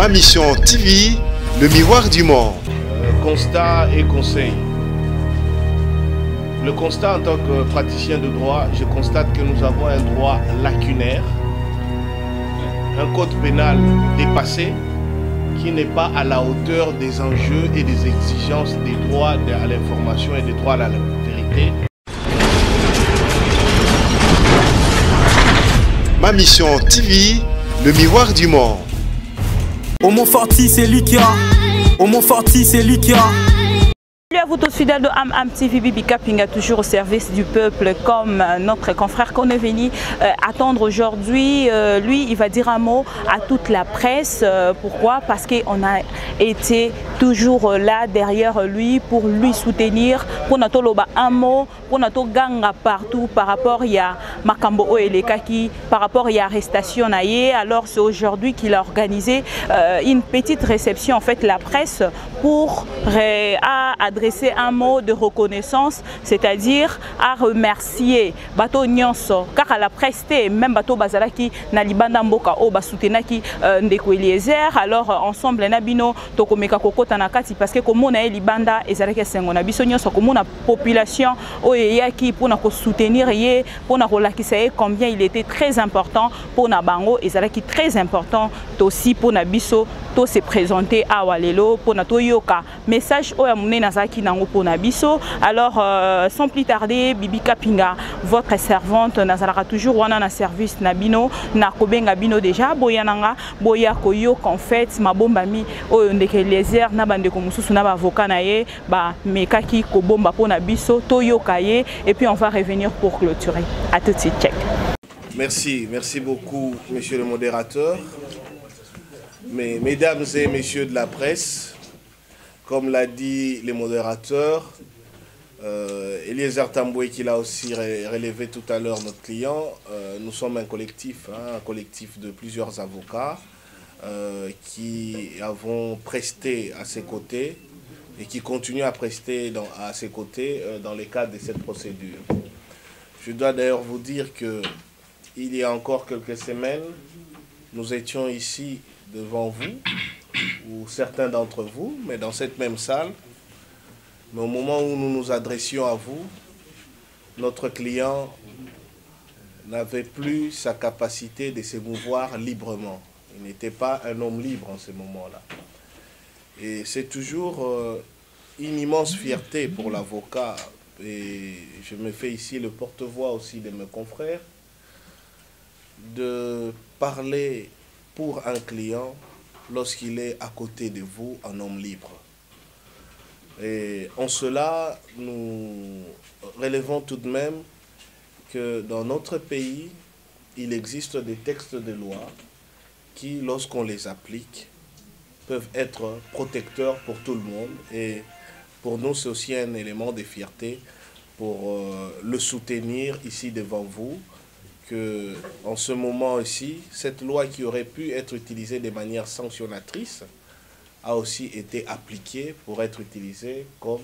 Ma mission TV, le miroir du monde. Constat et conseil. Le constat en tant que praticien de droit, je constate que nous avons un droit lacunaire, un code pénal dépassé qui n'est pas à la hauteur des enjeux et des exigences des droits à l'information et des droits à la vérité. Ma mission TV, le miroir du monde. Au Montforti, c'est Likia. Au Montforti, c'est Likia. Salut à vous tous fidèles de AM TV, Bibi Kapinga, toujours au service du peuple, comme notre confrère qu'on est venu attendre aujourd'hui. Lui, il va dire un mot à toute la presse. Pourquoi? Parce qu'on a été toujours là derrière lui pour lui soutenir. Pour notre un mot, pour notre ganga partout par rapport à Makambo Elekaki, par rapport à arrestation naïe. Alors c'est aujourd'hui qu'il a organisé une petite réception, en fait, la presse pour adresser un mot de reconnaissance, c'est-à-dire à remercier Bato Nyonso, car à la presse, même Bato Bazalaki, Nalibanda Mboka, Oba Soutenaki, Ndeko Eliezer, alors ensemble, Nabino, Tokomeka Koko Tanakati, parce que comme on a Libanda, et Zalaki Sengona, Bissonyoso, comme on a population, Oyaki, pour nous soutenir, pour nous relakisser combien il était très important pour Nabango, et Zalaki très important aussi pour Nabiso, to se présenter à Walelo, pour notre yoka. Message au Yamune Nazaki Nango pour Nabiso. Alors, sans plus tarder, Bibi Kapinga, votre servante, Nazara toujours wana na service Nabino, Nakobenga Bino déjà, Boyananga, Boya Koyo, en fait, ma bomba mi, Ndeke Eliezer, Nabande Komususu, Naba avocat naye, ba Mekaki Kobomba pour Nabiso, Toyo Kaye, et puis on va revenir pour clôturer. À tout de suite, check. Merci beaucoup, monsieur le modérateur. Mesdames et messieurs de la presse, comme l'a dit le modérateur, Eliezer Tamboué qui l'a aussi relevé tout à l'heure, notre client, nous sommes un collectif de plusieurs avocats qui avons presté à ses côtés et qui continuent à prester à ses côtés dans le cadre de cette procédure. Je dois d'ailleurs vous dire qu'il y a encore quelques semaines, nous étions ici devant vous, ou certains d'entre vous, mais dans cette même salle. Mais au moment où nous nous adressions à vous, notre client n'avait plus sa capacité de se mouvoir librement. Il n'était pas un homme libre en ce moment-là. Et c'est toujours une immense fierté pour l'avocat, et je me fais ici le porte-voix aussi de mes confrères, de parler pour un client lorsqu'il est à côté de vous, un homme libre. Et en cela, nous relevons tout de même que dans notre pays, il existe des textes de loi qui, lorsqu'on les applique, peuvent être protecteurs pour tout le monde. Et pour nous, c'est aussi un élément de fierté pour le soutenir ici devant vous, que en ce moment ici, cette loi qui aurait pu être utilisée de manière sanctionnatrice a aussi été appliquée pour être utilisée comme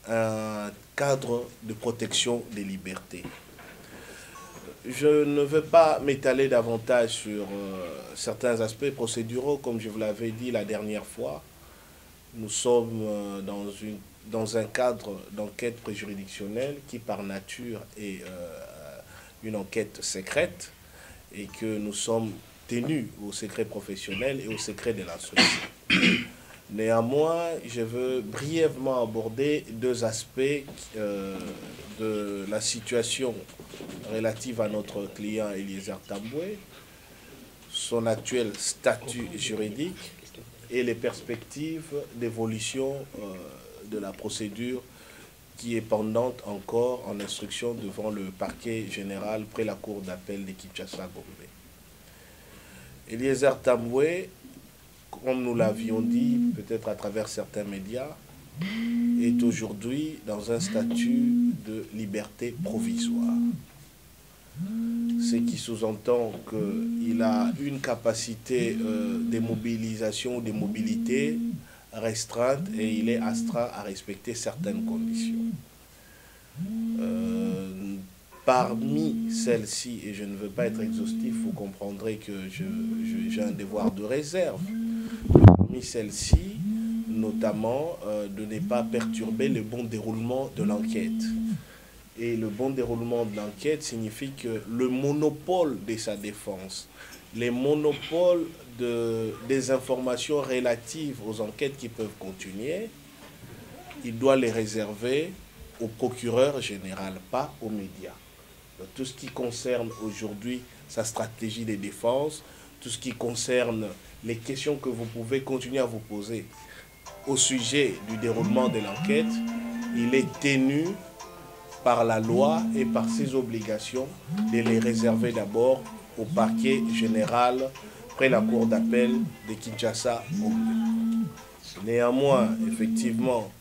un cadre de protection des libertés. Je ne veux pas m'étaler davantage sur certains aspects procéduraux, comme je vous l'avais dit la dernière fois. Nous sommes dans un cadre d'enquête préjuridictionnelle qui par nature est une enquête secrète et que nous sommes tenus au secret professionnel et au secret de l'instruction. Néanmoins, je veux brièvement aborder deux aspects de la situation relative à notre client Eliezer Tamboué, son actuel statut juridique et les perspectives d'évolution de la procédure qui est pendante encore en instruction devant le parquet général près la cour d'appel de Kinshasa-Gombe. Eliezer Tamboué, comme nous l'avions dit, peut-être à travers certains médias, est aujourd'hui dans un statut de liberté provisoire. Ce qui sous-entend qu'il a une capacité de mobilisation ou de mobilité restreinte et il est astreint à respecter certaines conditions. Parmi celles-ci, et je ne veux pas être exhaustif, vous comprendrez que j'ai un devoir de réserve. Parmi celles-ci, notamment, de ne pas perturber le bon déroulement de l'enquête. Et le bon déroulement de l'enquête signifie que le monopole de sa défense, les monopoles des informations relatives aux enquêtes qui peuvent continuer, il doit les réserver au procureur général, pas aux médias. Donc, tout ce qui concerne aujourd'hui sa stratégie de défense, tout ce qui concerne les questions que vous pouvez continuer à vous poser au sujet du déroulement de l'enquête, il est tenu par la loi et par ses obligations de les réserver d'abord au parquet général près la cour d'appel de Kinshasa. Néanmoins, effectivement,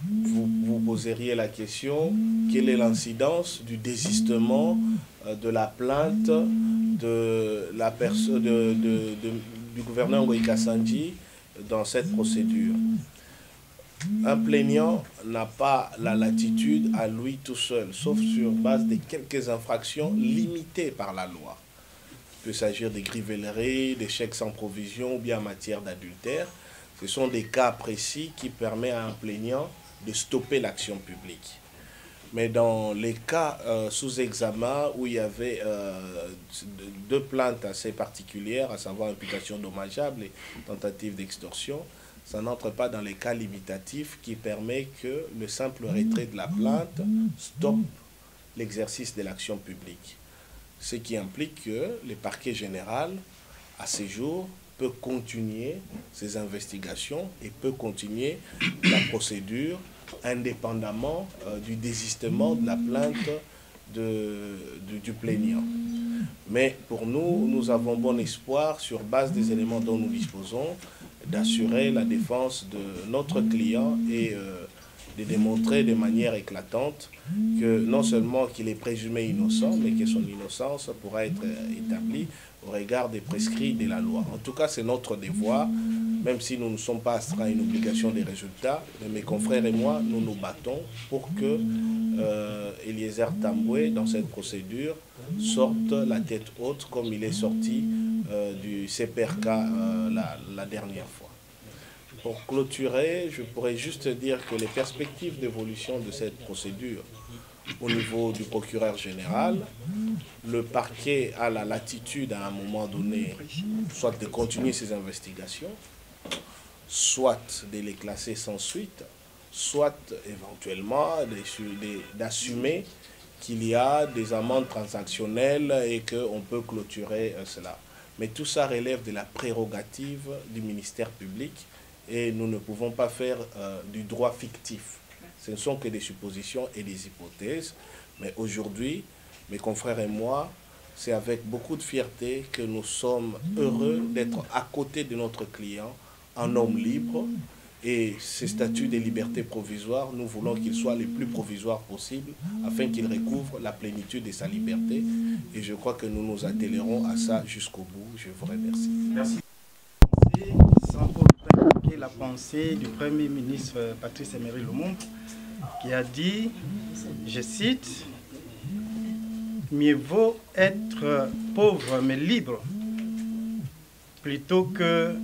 vous poseriez la question, quelle est l'incidence du désistement de la plainte de la personne du gouverneur Ngoï Kassanji dans cette procédure? Un plaignant n'a pas la latitude à lui tout seul, sauf sur base de quelques infractions limitées par la loi. Il peut s'agir de grivelleries, de chèques sans provision ou bien en matière d'adultère. Ce sont des cas précis qui permettent à un plaignant de stopper l'action publique. Mais dans les cas sous examen où il y avait deux plaintes assez particulières, à savoir imputation dommageable et tentative d'extorsion, ça n'entre pas dans les cas limitatifs qui permet que le simple retrait de la plainte stoppe l'exercice de l'action publique. Ce qui implique que le parquet général, à ce jour, peut continuer ses investigations et peut continuer la procédure indépendamment du désistement de la plainte du plaignant. Mais pour nous, nous avons bon espoir, sur base des éléments dont nous disposons, d'assurer la défense de notre client et de démontrer de manière éclatante que non seulement qu'il est présumé innocent, mais que son innocence pourra être établie au regard des prescrits de la loi. En tout cas, c'est notre devoir, même si nous ne sommes pas astreints à une obligation des résultats, mais mes confrères et moi, nous nous battons pour que Eliezer Tamboué, dans cette procédure, sorte la tête haute comme il est sorti du CPRK la dernière fois. Pour clôturer, je pourrais juste dire que les perspectives d'évolution de cette procédure au niveau du procureur général, le parquet a la latitude à un moment donné, soit de continuer ses investigations, soit de les classer sans suite, soit éventuellement d'assumer qu'il y a des amendes transactionnelles et qu'on peut clôturer cela. Mais tout ça relève de la prérogative du ministère public et nous ne pouvons pas faire du droit fictif. Ce ne sont que des suppositions et des hypothèses. Mais aujourd'hui, mes confrères et moi, c'est avec beaucoup de fierté que nous sommes heureux d'être à côté de notre client, un homme libre. Et ces statuts de liberté provisoire, nous voulons qu'ils soient les plus provisoires possibles afin qu'il recouvre la plénitude de sa liberté. Et je crois que nous nous attellerons à ça jusqu'au bout. Je vous remercie. Merci. Sans pour autant évoquer la pensée du Premier ministre Patrice Emery Lumumba, qui a dit, je cite, « Mieux vaut être pauvre mais libre plutôt que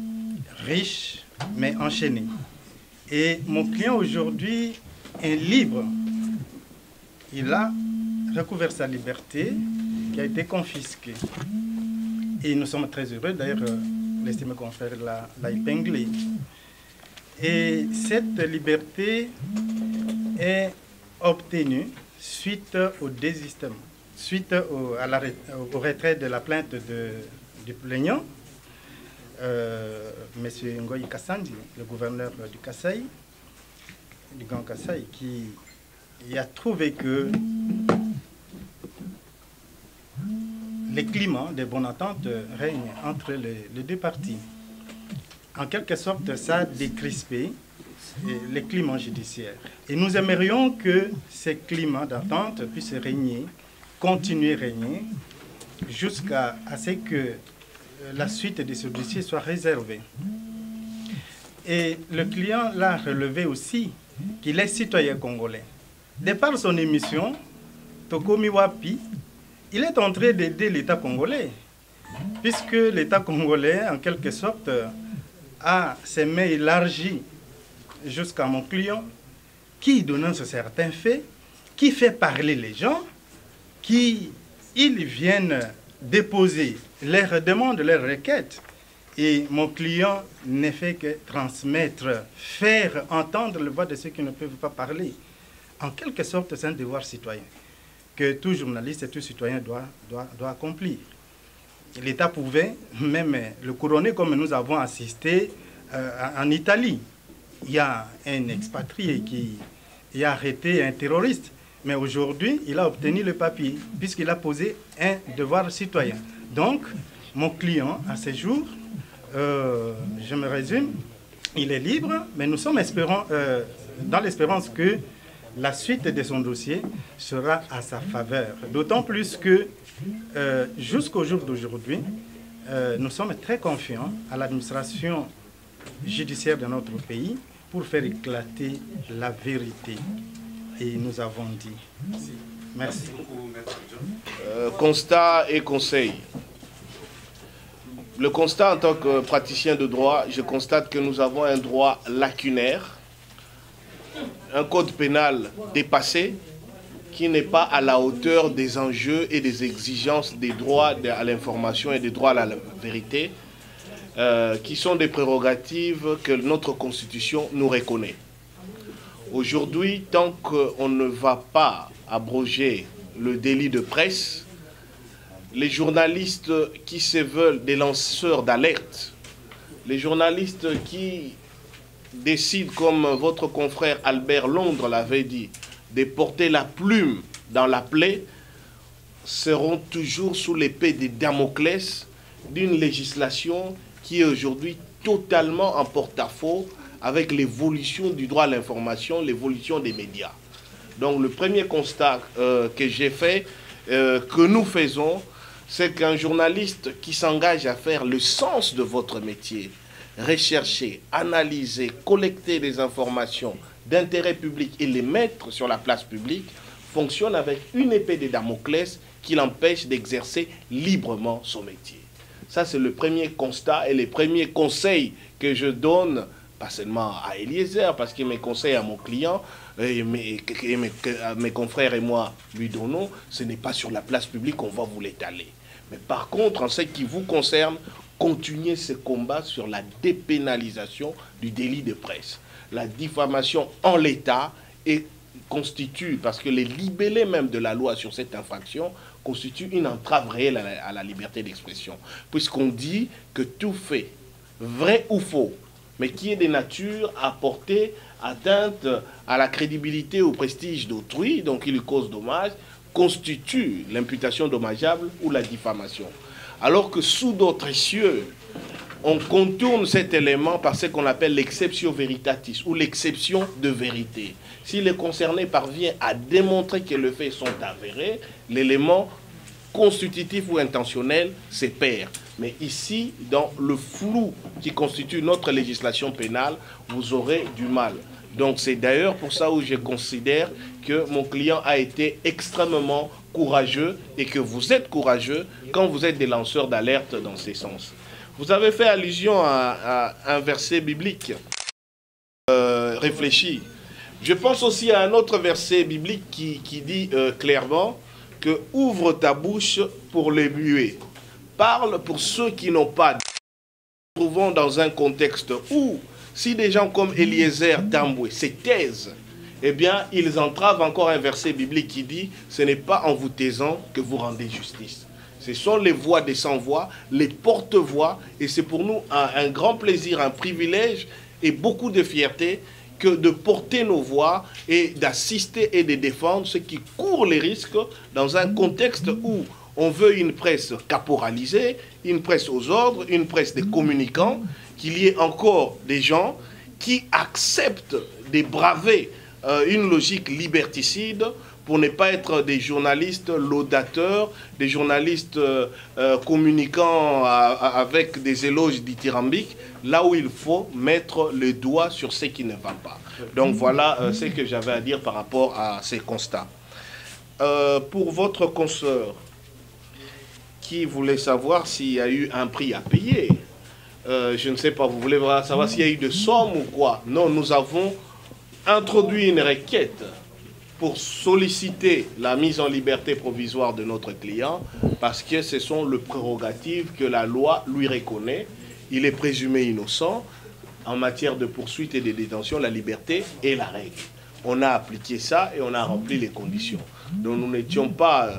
riche mais enchaîné. » Et mon client aujourd'hui est libre. Il a recouvert sa liberté qui a été confisquée. Et nous sommes très heureux, d'ailleurs, l'estimé confrère l'a épinglé. Et cette liberté est obtenue suite au désistement, suite au retrait de la plainte du plaignant, M. Ngoï Kassanji, le gouverneur du Kasaï, du Grand Kasaï, qui a trouvé que les climats de bonne entente règnent entre les deux parties. En quelque sorte, ça a décrispé les climats judiciaires. Et nous aimerions que ces climats d'entente puissent régner, continuer à régner, jusqu'à ce que la suite de ce dossier soit réservée. Et le client l'a relevé aussi qu'il est citoyen congolais. De par son émission, Tokomi Wapi, il est en train d'aider l'État congolais, puisque l'État congolais, en quelque sorte, a ses mains élargies jusqu'à mon client, qui dénonce certains faits, qui fait parler les gens, ils viennent déposer leurs demandes, leurs requêtes. Et mon client ne fait que transmettre, faire entendre la voix de ceux qui ne peuvent pas parler. En quelque sorte, c'est un devoir citoyen que tout journaliste et tout citoyen doit accomplir. L'État pouvait même le couronner comme nous avons assisté en Italie. Il y a un expatrié qui a arrêté un terroriste. Mais aujourd'hui, il a obtenu le papier, puisqu'il a posé un devoir citoyen. Donc, mon client, à ce jour, je me résume, il est libre, mais nous sommes dans l'espérance que la suite de son dossier sera à sa faveur. D'autant plus que, jusqu'au jour d'aujourd'hui, nous sommes très confiants à l'administration judiciaire de notre pays pour faire éclater la vérité. Et nous avons dit. Merci. Constat et conseil. Le constat en tant que praticien de droit, je constate que nous avons un droit lacunaire, un code pénal dépassé, qui n'est pas à la hauteur des enjeux et des exigences des droits à l'information et des droits à la vérité, qui sont des prérogatives que notre Constitution nous reconnaît. Aujourd'hui, tant qu'on ne va pas abroger le délit de presse, les journalistes qui se veulent des lanceurs d'alerte, les journalistes qui décident, comme votre confrère Albert Londres l'avait dit, de porter la plume dans la plaie, seront toujours sous l'épée de Damoclès d'une législation qui est aujourd'hui totalement en porte-à-faux avec l'évolution du droit à l'information, l'évolution des médias. Donc le premier constat que j'ai fait, que nous faisons, c'est qu'un journaliste qui s'engage à faire le sens de votre métier, rechercher, analyser, collecter des informations d'intérêt public et les mettre sur la place publique, fonctionne avec une épée de Damoclès qui l'empêche d'exercer librement son métier. Ça, c'est le premier constat et les premiers conseils que je donne, pas seulement à Eliezer, parce qu'il me conseille à mon client, et mes confrères et moi lui donnons, ce n'est pas sur la place publique qu'on va vous l'étaler. Mais par contre, en ce qui vous concerne, continuez ce combat sur la dépénalisation du délit de presse. La diffamation en l'état constitue, parce que les libellés même de la loi sur cette infraction constituent une entrave réelle à la liberté d'expression. Puisqu'on dit que tout fait, vrai ou faux, mais qui est de nature à porter atteinte à la crédibilité ou au prestige d'autrui, donc il lui cause dommage, constitue l'imputation dommageable ou la diffamation. Alors que sous d'autres cieux, on contourne cet élément par ce qu'on appelle l'exceptio veritatis ou l'exception de vérité. Si le concerné parvient à démontrer que les faits sont avérés, l'élément constitutif ou intentionnel se perd. Mais ici, dans le flou qui constitue notre législation pénale, vous aurez du mal. Donc c'est d'ailleurs pour ça où je considère que mon client a été extrêmement courageux et que vous êtes courageux quand vous êtes des lanceurs d'alerte dans ces sens. Vous avez fait allusion à un verset biblique réfléchi. Je pense aussi à un autre verset biblique qui dit clairement que « Ouvre ta bouche pour les muets, parle pour ceux qui n'ont pas. » Nous nous trouvons dans un contexte où, si des gens comme Eliezer Tambwe se taisent, eh bien, ils entravent encore un verset biblique qui dit « Ce n'est pas en vous taisant que vous rendez justice. » Ce sont les voix des sans-voix, les porte-voix, et c'est pour nous un grand plaisir, un privilège et beaucoup de fierté que de porter nos voix et d'assister et de défendre ceux qui courent les risques dans un contexte où on veut une presse caporalisée, une presse aux ordres, une presse des communicants, qu'il y ait encore des gens qui acceptent de braver une logique liberticide pour ne pas être des journalistes laudateurs, des journalistes communiquant avec des éloges dithyrambiques, là où il faut mettre le doigt sur ce qui ne va pas. Donc voilà ce que j'avais à dire par rapport à ces constats. pour votre consoeur qui voulait savoir s'il y a eu un prix à payer, je ne sais pas, vous voulez savoir s'il y a eu de somme ou quoi? Non, nous avons introduit une requête pour solliciter la mise en liberté provisoire de notre client parce que ce sont les prérogatives que la loi lui reconnaît. Il est présumé innocent. En matière de poursuite et de détention, la liberté est la règle. On a appliqué ça et on a rempli les conditions. Donc nous n'étions pas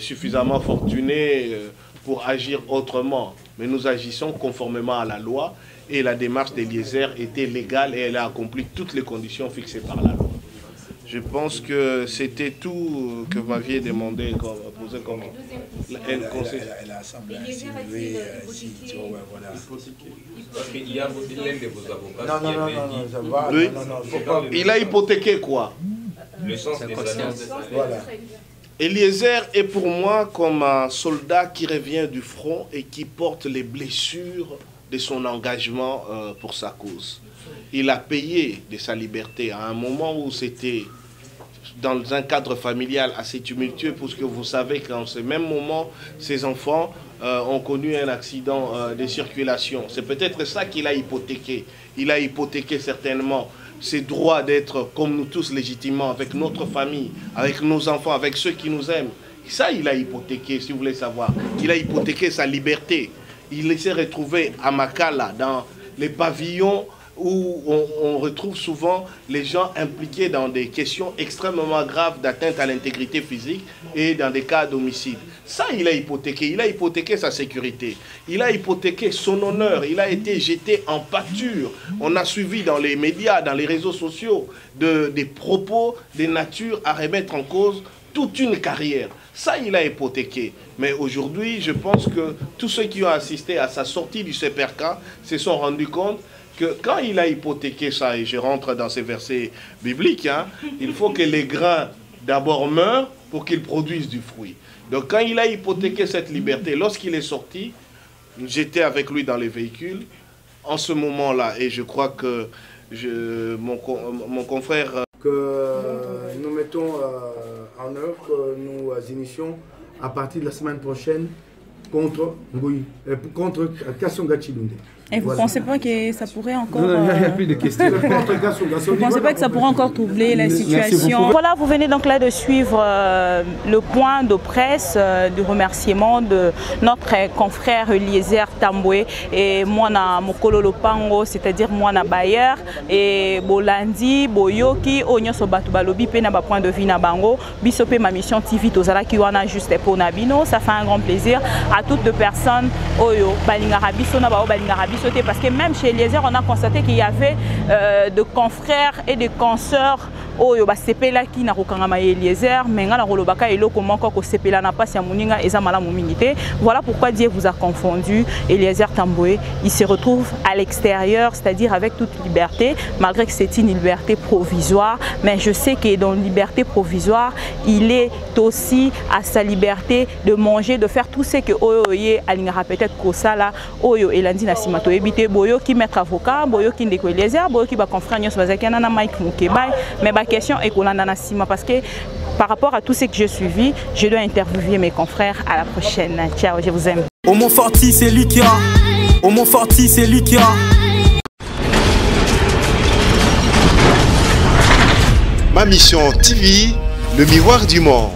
suffisamment fortunés pour agir autrement, mais nous agissons conformément à la loi et la démarche d'Eliezer était légale et elle a accompli toutes les conditions fixées par la loi. Je pense que c'était tout que vous m'aviez demandé, posé comme conseil. Elle a semblé insinuer voilà. Parce qu'il y a l'un de vos avocats qui avait dit... Il a hypothéqué quoi? Le sens des annonces. Voilà. Eliezer est pour moi comme un soldat qui revient du front et qui porte les blessures de son engagement pour sa cause. Il a payé de sa liberté à un moment où c'était dans un cadre familial assez tumultueux, puisque vous savez qu'en ce même moment, ses enfants ont connu un accident de circulation. C'est peut-être ça qu'il a hypothéqué. Il a hypothéqué certainement ses droits d'être comme nous tous légitimement, avec notre famille, avec nos enfants, avec ceux qui nous aiment. Ça, il a hypothéqué, si vous voulez savoir. Il a hypothéqué sa liberté. Il s'est retrouvé à Makala, dans les pavillons où on retrouve souvent les gens impliqués dans des questions extrêmement graves d'atteinte à l'intégrité physique et dans des cas d'homicide. Ça, il a hypothéqué sa sécurité, il a hypothéqué son honneur, il a été jeté en pâture. On a suivi dans les médias, dans les réseaux sociaux, des propos, des natures à remettre en cause toute une carrière. Ça, il a hypothéqué. Mais aujourd'hui, je pense que tous ceux qui ont assisté à sa sortie du CPRK se sont rendus compte que quand il a hypothéqué ça, et je rentre dans ces versets bibliques, il faut que les grains d'abord meurent pour qu'ils produisent du fruit. Donc quand il a hypothéqué cette liberté, lorsqu'il est sorti, j'étais avec lui dans les véhicules, en ce moment-là, et je crois que mon confrère... Que nous mettons en œuvre, que nous initions à partir de la semaine prochaine contre Kassonga Chilunde. Et vous ne pensez pas que ça pourrait encore... Non, il n'y a plus de questions. Vous ne pensez pas que ça pourrait encore troubler la situation? Voilà, vous venez donc là de suivre le point de presse du remerciement de notre confrère Eliezer Tambwe et Mwana Mokolo Lopango, c'est-à-dire Mwana Bayer et Bolandi, Boyoki, Onyoso Batubalobi, Pena ba point de vue na bango, Bisope ma mission TV Tozala qui wana juste pour Nabino. Ça fait un grand plaisir à toutes les personnes Oyo Balingarabiso na bao Balingarabiso. Parce que même chez Eliezer, on a constaté qu'il y avait de confrères et de consoeurs oyo ba sepela ki na kokangama Eliezer mais nga na rolobaka eloko moko ko sepela na pasi ya muninga eza malamu mingi. Voilà pourquoi Dieu vous a confondu. Eliezer Tambwe, il se retrouve à l'extérieur, c'est-à-dire avec toute liberté, malgré que c'est une liberté provisoire, mais je sais que dans une liberté provisoire, il est aussi à sa liberté de manger, de faire tout ce que oyo ye alingara peut-être kosala oyo elandi na simato ebité boyo ki mettre avocat, boyo ki ndeko Eliezer, boyo ki ba confrère nyos bazakana na Mike Mukeba, mais ba question est parce que par rapport à tout ce que j'ai suivi, je dois interviewer mes confrères. À la prochaine. Ciao, je vous aime. Au Montforti, c'est lui qui a. Au Montforti, c'est lui qui a. Ma mission TV, le miroir du monde.